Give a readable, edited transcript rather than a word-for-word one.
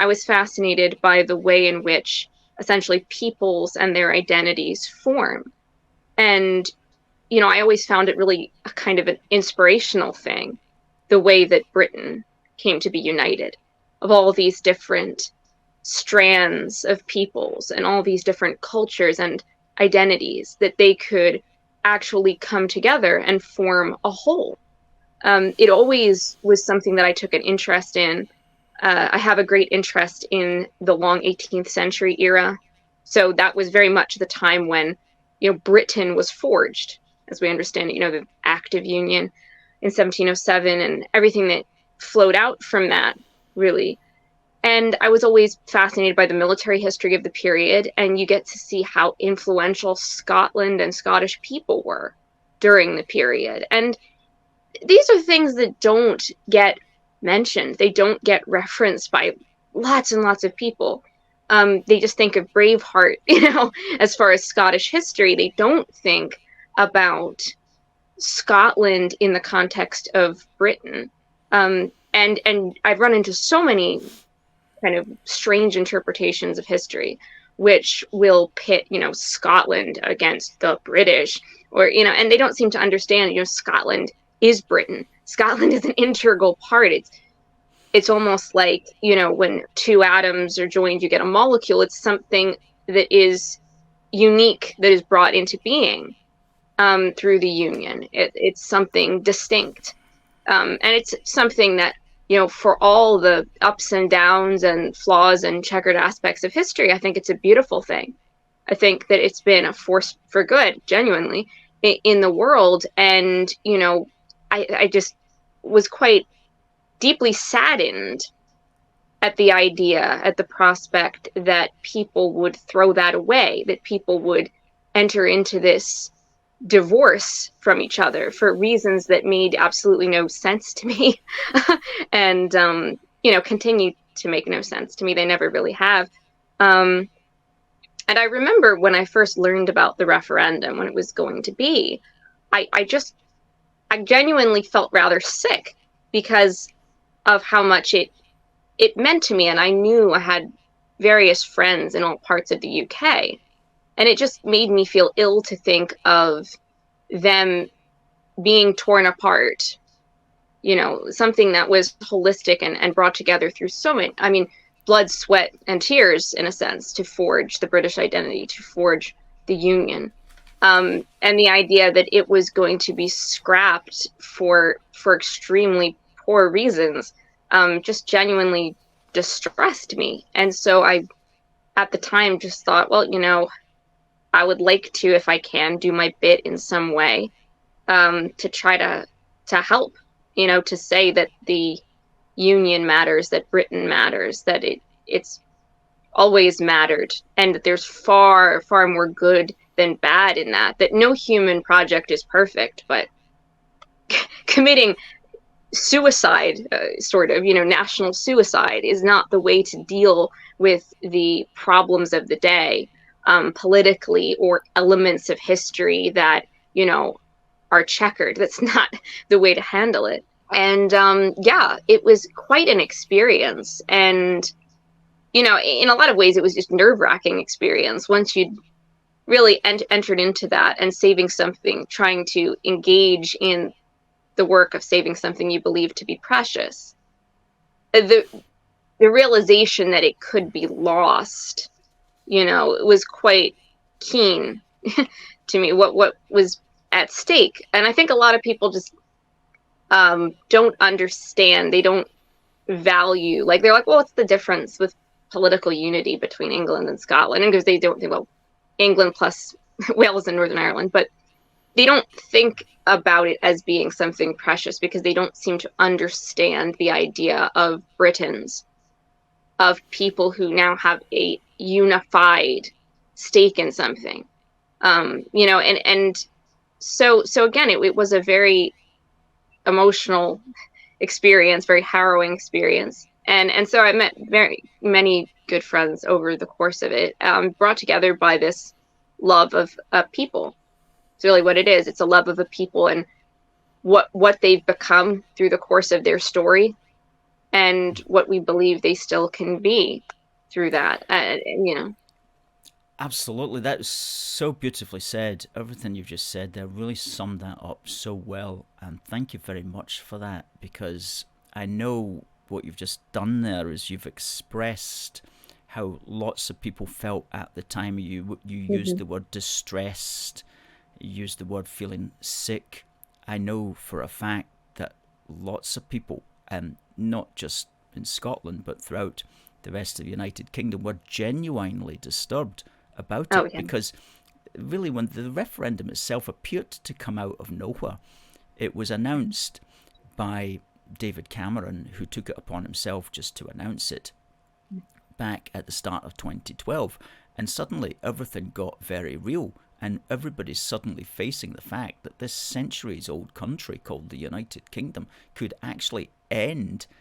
I was fascinated by the way in which essentially peoples and their identities form. And, I always found it really a kind of an inspirational thing, the way that Britain came to be united, of all these different strands of peoples and all these different cultures and identities, that they could actually come together and form a whole. It always was something that I took an interest in. I have a great interest in the long 18th century era. So that was very much the time when, Britain was forged, as we understand it, the Act of Union in 1707 and everything that flowed out from that, really. And I was always fascinated by the military history of the period, and you get to see how influential Scotland and Scottish people were during the period. And these are things that don't get mentioned. They don't get referenced by lots and lots of people. They just think of Braveheart, as far as Scottish history. They don't think about Scotland in the context of Britain. And I've run into so many kind of strange interpretations of history, which will pit, Scotland against the British, or, and they don't seem to understand, Scotland is Britain. Scotland is an integral part. It's almost like, when two atoms are joined, you get a molecule. It's something that is unique, that is brought into being through the union. It's something distinct. And it's something that, for all the ups and downs and flaws and checkered aspects of history, I think it's a beautiful thing. I think that it's been a force for good, genuinely, in the world. And, I just was quite deeply saddened at the idea, at the prospect that people would throw that away, that people would enter into this divorce from each other for reasons that made absolutely no sense to me and continue to make no sense to me. They never really have. And I remember when I first learned about the referendum, when it was going to be, I genuinely felt rather sick because of how much it meant to me. And I knew I had various friends in all parts of the UK. And it just made me feel ill to think of them being torn apart, something that was holistic and brought together through so many, blood, sweat, and tears, in a sense, to forge the British identity, to forge the Union. And the idea that it was going to be scrapped for extremely poor reasons just genuinely distressed me. And so I, at the time, just thought, well, I would like to, if I can, do my bit in some way to try to help, to say that the Union matters, that Britain matters, that it's always mattered, and that there's far, far more good than bad in that no human project is perfect, but committing suicide, national suicide, is not the way to deal with the problems of the day. Politically, or elements of history that, are checkered. That's not the way to handle it. And it was quite an experience. And, in a lot of ways, it was just nerve-wracking experience once you'd really entered into that and saving something, trying to engage in the work of saving something you believe to be precious. The realization that it could be lost, it was quite keen to me, what was at stake. And I think a lot of people just don't understand. They don't value, they're like, well, what's the difference with political unity between England and Scotland? And because they don't think, well, England plus Wales and Northern Ireland, but they don't think about it as being something precious because they don't seem to understand the idea of Britons, of people who now have a unified stake in something. So again, it was a very emotional experience, very harrowing experience. And so I met very many good friends over the course of it, brought together by this love of people. It's really what it is. It's a love of a people and what they've become through the course of their story, and what we believe they still can be through that. Absolutely, that was so beautifully said. Everything you've just said there really summed that up so well, and thank you very much for that, because I know what you've just done there is you've expressed how lots of people felt at the time. You used Mhm. the word distressed, you used the word feeling sick. I know for a fact that lots of people, not just in Scotland but throughout the rest of the United Kingdom, were genuinely disturbed about Oh it, yeah. because really, when the referendum itself appeared to come out of nowhere, it was announced by David Cameron, who took it upon himself just to announce it back at the start of 2012, and suddenly everything got very real, and everybody's suddenly facing the fact that this centuries old country called the United Kingdom could actually end